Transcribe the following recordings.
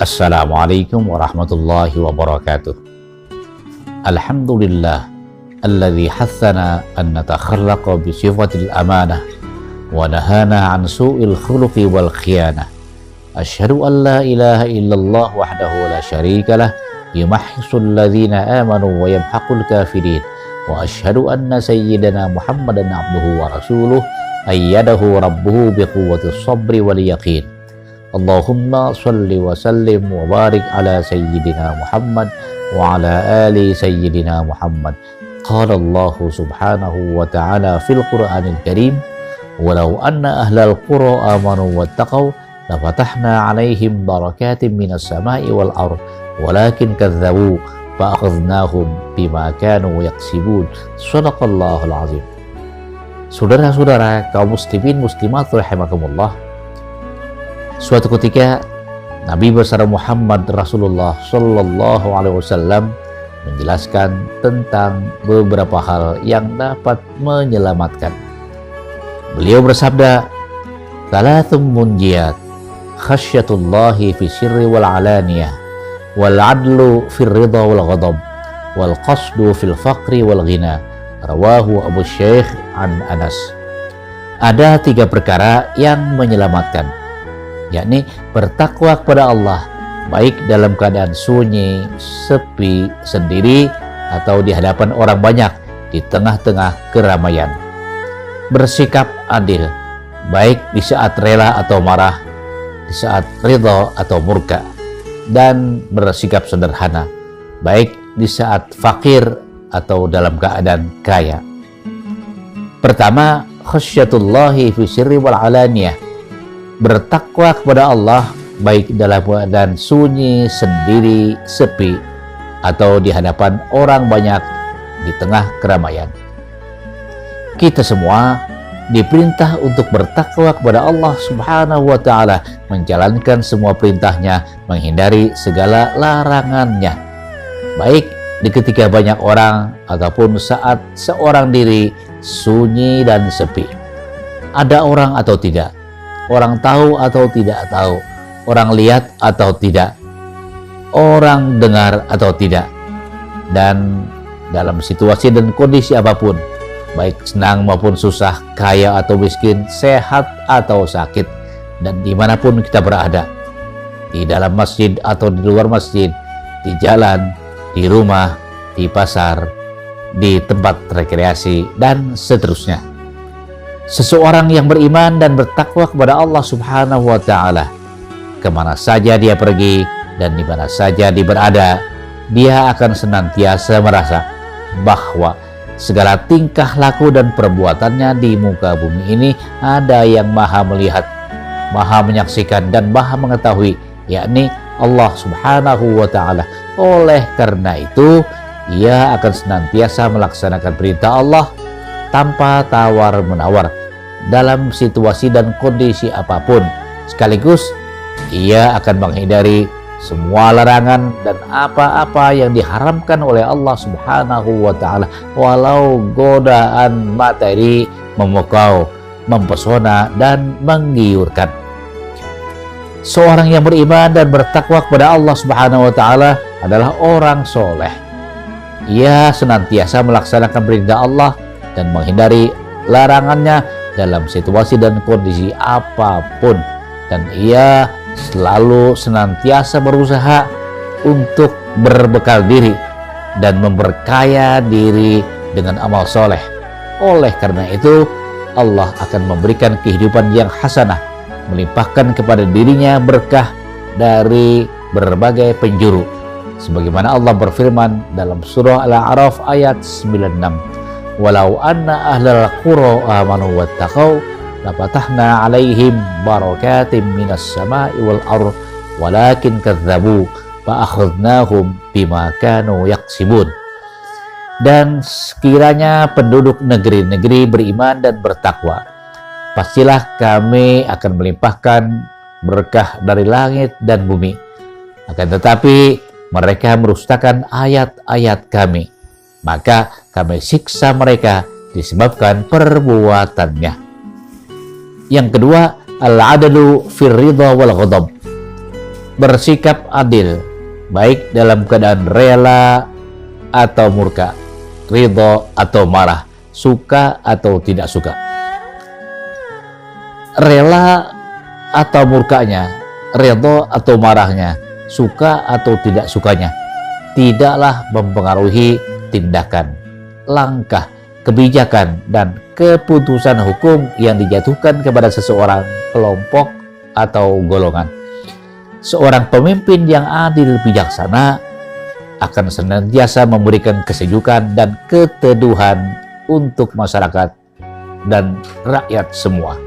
Assalamualaikum warahmatullahi wabarakatuh. Alhamdulillah alladzi hathana an natakhallaqa bi sifatil amanah wa nahana an su'il khuluqi wal khiyanah. Asyhadu an la ilaha illallah wahdahu la syarika lah yumahhisul ladzina amanu wa yamhaqul kafirin. Wa asyhadu anna sayyidana Muhammadan abduhu wa rasuluh ayyadahu rabbuhu biquwwatis sabri wal yaqin. Allahumma salli wa sallim wa barik ala sayyidina Muhammad wa ala ali sayyidina Muhammad. Qala Allah subhanahu wa ta'ala fil Qur'anil Karim, walau anna ahlal qura amanu wattaqau lafatahna alaihim barakatim minas sama'i wal ardh walakin kadzabu fa akhadnahum bima kanu yaksibun. Shadaqallahul azim. Saudara-saudara kaum muslimin muslimat rahimakumullah, suatu ketika Nabi besar Muhammad Rasulullah Sallallahu Alaihi Wasallam menjelaskan tentang beberapa hal yang dapat menyelamatkan. Beliau bersabda, "Thalathum munjiyat, khasyatullahi fi sirri wal alaniyah, wal adlu fir ridha wal ghadab, wal qasdu fil faqri wal ghina." Rawahu Abu Syekh an Anas. Ada 3 perkara yang menyelamatkan, yakni bertakwa kepada Allah, baik dalam keadaan sunyi, sepi, sendiri, atau di hadapan orang banyak, di tengah-tengah keramaian. Bersikap adil, baik di saat rela atau marah, di saat ridha atau murka, dan bersikap sederhana, baik di saat fakir atau dalam keadaan kaya. Pertama, khasyatullahi fi sirri wal alaniyah, bertakwa kepada Allah baik dalam keadaan sunyi, sendiri, sepi, atau di hadapan orang banyak, di tengah keramaian. Kita semua diperintah untuk bertakwa kepada Allah Subhanahu wa ta'ala, menjalankan semua perintahnya, menghindari segala larangannya, baik di ketika banyak orang ataupun saat seorang diri sunyi dan sepi. Ada orang atau tidak, orang tahu atau tidak tahu, orang lihat atau tidak, orang dengar atau tidak, dan dalam situasi dan kondisi apapun, baik senang maupun susah, kaya atau miskin, sehat atau sakit, dan dimanapun kita berada, di dalam masjid atau di luar masjid, di jalan, di rumah, di pasar, di tempat rekreasi, dan seterusnya. Seseorang yang beriman dan bertakwa kepada Allah Subhanahu wa ta'ala, kemana saja dia pergi dan di mana saja dia berada, dia akan senantiasa merasa bahwa segala tingkah laku dan perbuatannya di muka bumi ini ada yang maha melihat, maha menyaksikan, dan maha mengetahui, yakni Allah Subhanahu wa ta'ala. Oleh karena itu, ia akan senantiasa melaksanakan perintah Allah tanpa tawar-menawar dalam situasi dan kondisi apapun. Sekaligus, ia akan menghindari semua larangan dan apa-apa yang diharamkan oleh Allah Subhanahu wa ta'ala, walau godaan materi memukau, mempesona, dan menggiurkan. Seorang yang beriman dan bertakwa kepada Allah Subhanahu wa ta'ala adalah orang soleh. Ia senantiasa melaksanakan perintah Allah dan menghindari larangannya dalam situasi dan kondisi apapun, dan ia selalu senantiasa berusaha untuk berbekal diri dan memperkaya diri dengan amal soleh. Oleh karena itu, Allah akan memberikan kehidupan yang hasanah, melimpahkan kepada dirinya berkah dari berbagai penjuru, sebagaimana Allah berfirman dalam surah Al-A'raf ayat 96, "Walau anna ahlal qura amanu wattaqau lafatahna alaihim barakatim minas sama'i wal ardh walakin kadzabu fa akhadnahum bima kanu yaksibun." Dan sekiranya penduduk negeri-negeri beriman dan bertakwa, pastilah kami akan melimpahkan berkah dari langit dan bumi. Akan tetapi mereka merustakan ayat-ayat kami, maka kami siksa mereka disebabkan perbuatannya. Yang kedua, al-'adlu fir ridha wal ghadab, bersikap adil, baik dalam keadaan rela atau murka, ridho atau marah, suka atau tidak suka. Rela atau murkanya, ridho atau marahnya, suka atau tidak sukanya, tidaklah mempengaruhi tindakan, langkah, kebijakan, dan keputusan hukum yang dijatuhkan kepada seseorang, kelompok, atau golongan. Seorang pemimpin yang adil bijaksana akan senantiasa memberikan kesejukan dan keteduhan untuk masyarakat dan rakyat semua.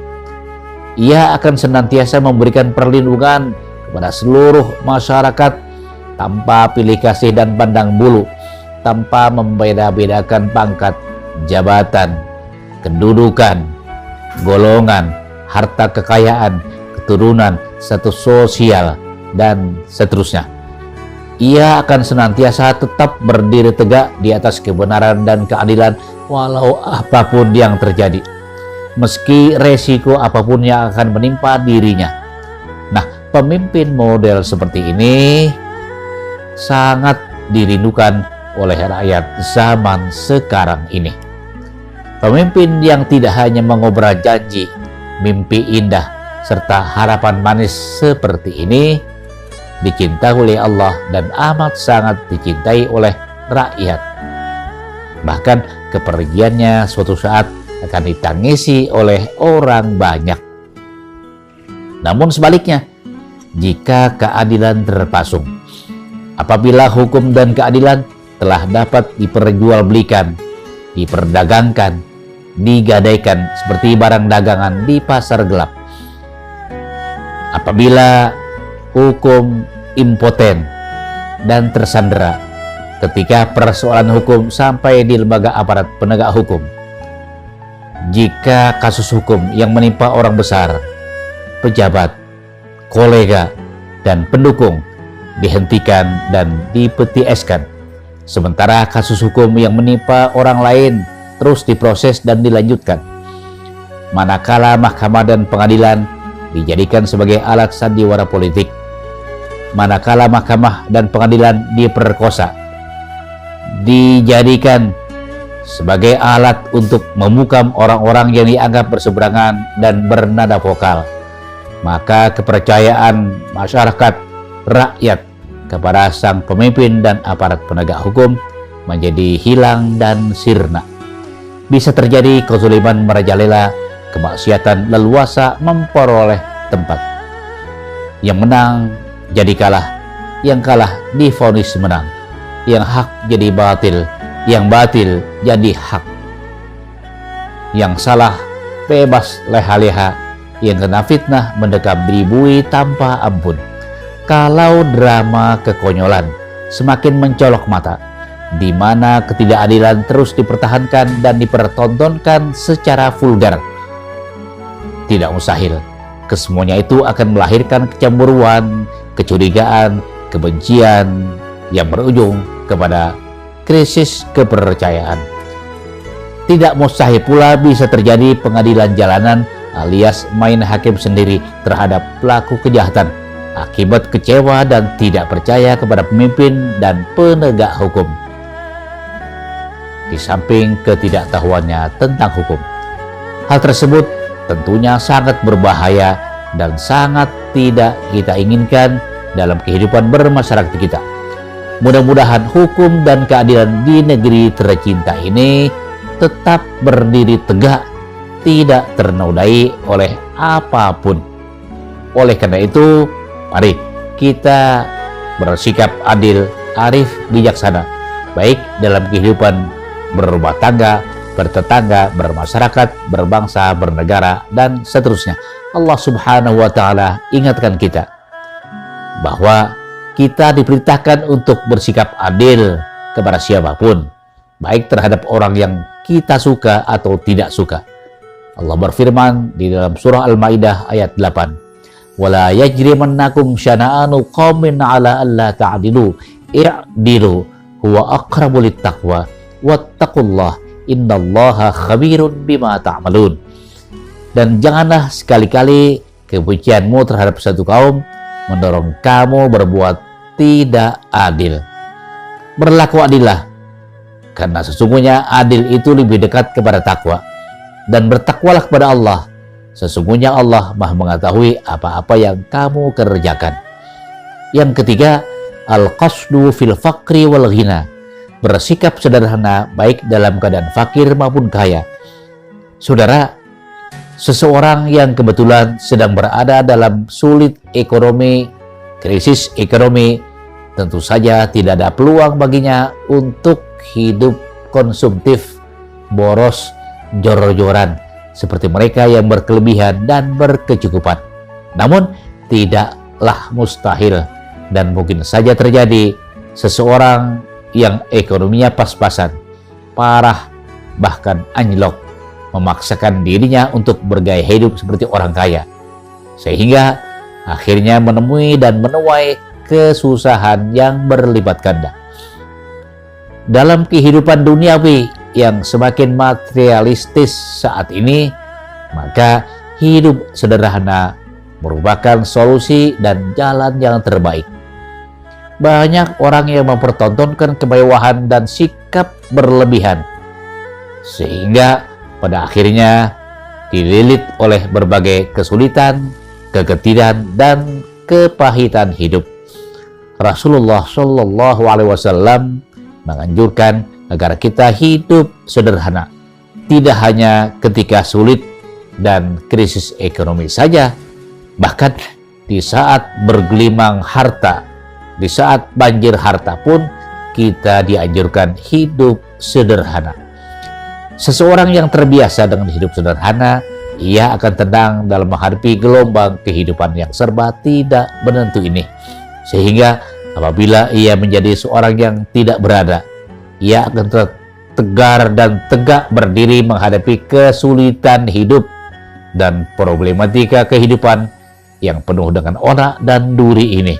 Ia akan senantiasa memberikan perlindungan kepada seluruh masyarakat tanpa pilih kasih dan pandang bulu, tanpa membeda-bedakan pangkat, jabatan, kedudukan, golongan, harta kekayaan, keturunan, status sosial, dan seterusnya. Ia akan senantiasa tetap berdiri tegak di atas kebenaran dan keadilan walau apapun yang terjadi, meski resiko apapun yang akan menimpa dirinya. Nah, pemimpin model seperti ini sangat dirindukan oleh rakyat zaman sekarang ini. Pemimpin yang tidak hanya mengobrol janji, mimpi indah, serta harapan manis seperti ini dicintai oleh Allah dan amat sangat dicintai oleh rakyat. Bahkan kepergiannya suatu saat akan ditangisi oleh orang banyak. Namun sebaliknya, jika keadilan terpasung, apabila hukum dan keadilan telah dapat diperjualbelikan, diperdagangkan, digadaikan seperti barang dagangan di pasar gelap, apabila hukum impoten dan tersandera ketika persoalan hukum sampai di lembaga aparat penegak hukum, jika kasus hukum yang menimpa orang besar, pejabat, kolega, dan pendukung dihentikan dan dipetieskan, sementara kasus hukum yang menimpa orang lain terus diproses dan dilanjutkan, manakala mahkamah dan pengadilan dijadikan sebagai alat sandiwara politik, manakala mahkamah dan pengadilan diperkosa, dijadikan sebagai alat untuk memukam orang-orang yang dianggap berseberangan dan bernada vokal, maka kepercayaan masyarakat, rakyat kepada sang pemimpin dan aparat penegak hukum menjadi hilang dan sirna. Bisa terjadi kezaliman merajalela, kemaksiatan leluasa memperoleh tempat. Yang menang jadi kalah, yang kalah divonis menang, yang hak jadi batil, yang batil jadi hak, yang salah bebas leha-leha, yang kena fitnah mendekam diribui tanpa ampun. Kalau drama kekonyolan semakin mencolok mata, di mana ketidakadilan terus dipertahankan dan dipertontonkan secara vulgar, tidak mustahil kesemuanya itu akan melahirkan kecemburuan, kecurigaan, kebencian yang berujung kepada krisis kepercayaan. Tidak mustahil pula bisa terjadi pengadilan jalanan alias main hakim sendiri terhadap pelaku kejahatan akibat kecewa dan tidak percaya kepada pemimpin dan penegak hukum. Di samping ketidaktahuannya tentang hukum, hal tersebut tentunya sangat berbahaya dan sangat tidak kita inginkan dalam kehidupan bermasyarakat kita. Mudah-mudahan hukum dan keadilan di negeri tercinta ini tetap berdiri tegak, tidak ternodai oleh apapun. Oleh karena itu, mari kita bersikap adil, arif, bijaksana, baik dalam kehidupan berumah tangga, bertetangga, bermasyarakat, berbangsa, bernegara, dan seterusnya. Allah Subhanahu wa Ta'ala ingatkan kita bahwa kita diperintahkan untuk bersikap adil kepada siapapun, baik terhadap orang yang kita suka atau tidak suka. Allah berfirman di dalam surah Al-Maidah ayat 8, "Wala yajrimannakum syana'anu qaumin 'ala alla ta'dilu, i'dilu huwa aqrabu littaqwa, wattaqullah innallaha khabirun bima ta'malun." Dan janganlah sekali-kali kebencianmu terhadap satu kaum mendorong kamu berbuat tidak adil. Berlaku adillah, karena sesungguhnya adil itu lebih dekat kepada takwa. Dan bertakwalah kepada Allah, sesungguhnya Allah Maha mengetahui apa-apa yang kamu kerjakan. Yang ketiga, al-qasdu fil faqri wal ghina, bersikap sederhana baik dalam keadaan fakir maupun kaya. Saudara, seseorang yang kebetulan sedang berada dalam sulit ekonomi, krisis ekonomi, tentu saja tidak ada peluang baginya untuk hidup konsumtif, boros, jor-joran seperti mereka yang berkelebihan dan berkecukupan. Namun tidaklah mustahil dan mungkin saja terjadi seseorang yang ekonominya pas-pasan, parah, bahkan anjlok, memaksakan dirinya untuk bergaya hidup seperti orang kaya, sehingga akhirnya menemui dan menuai kesusahan yang berlipat ganda. Dalam kehidupan duniawi yang semakin materialistis saat ini, maka hidup sederhana merupakan solusi dan jalan yang terbaik. Banyak orang yang mempertontonkan kemewahan dan sikap berlebihan, sehingga pada akhirnya dililit oleh berbagai kesulitan, kegetiran, dan kepahitan hidup. Rasulullah Shallallahu Alaihi Wasallam menganjurkan agar kita hidup sederhana, tidak hanya ketika sulit dan krisis ekonomi saja, bahkan di saat bergelimang harta, di saat banjir harta pun kita dianjurkan hidup sederhana. Seseorang yang terbiasa dengan hidup sederhana, ia akan tenang dalam menghadapi gelombang kehidupan yang serba tidak menentu ini. Sehingga apabila ia menjadi seorang yang tidak berada, ia akan tegar dan tegak berdiri menghadapi kesulitan hidup dan problematika kehidupan yang penuh dengan onak dan duri ini.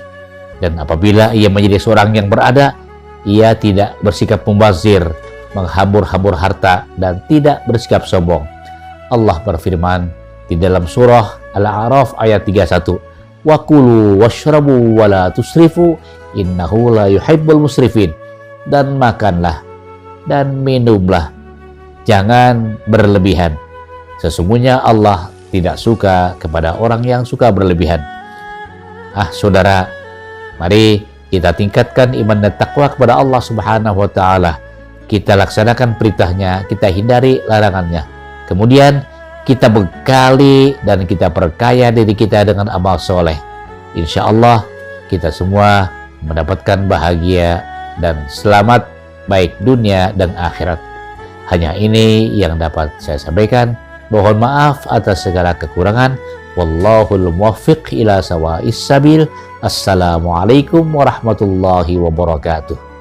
Dan apabila ia menjadi seorang yang berada, ia tidak bersikap mubazir, menghambur-hambur harta, dan tidak bersikap sombong. Allah berfirman di dalam surah Al-A'raf ayat 31, "Wa kulu washrabu wa la tusrifu innahu la yuhibbul musrifin." Dan makanlah dan minumlah, jangan berlebihan. Sesungguhnya Allah tidak suka kepada orang yang suka berlebihan. Saudara, mari kita tingkatkan iman dan takwa kepada Allah Subhanahu wa Ta'ala. Kita laksanakan perintahnya, kita hindari larangannya. Kemudian kita bekali dan kita perkaya diri kita dengan amal soleh. Insya Allah kita semua mendapatkan bahagia dan selamat baik dunia dan akhirat. Hanya ini yang dapat saya sampaikan. Mohon maaf atas segala kekurangan. Wallahul muwaffiq ila sawa'is sabil. Assalamualaikum warahmatullahi wabarakatuh.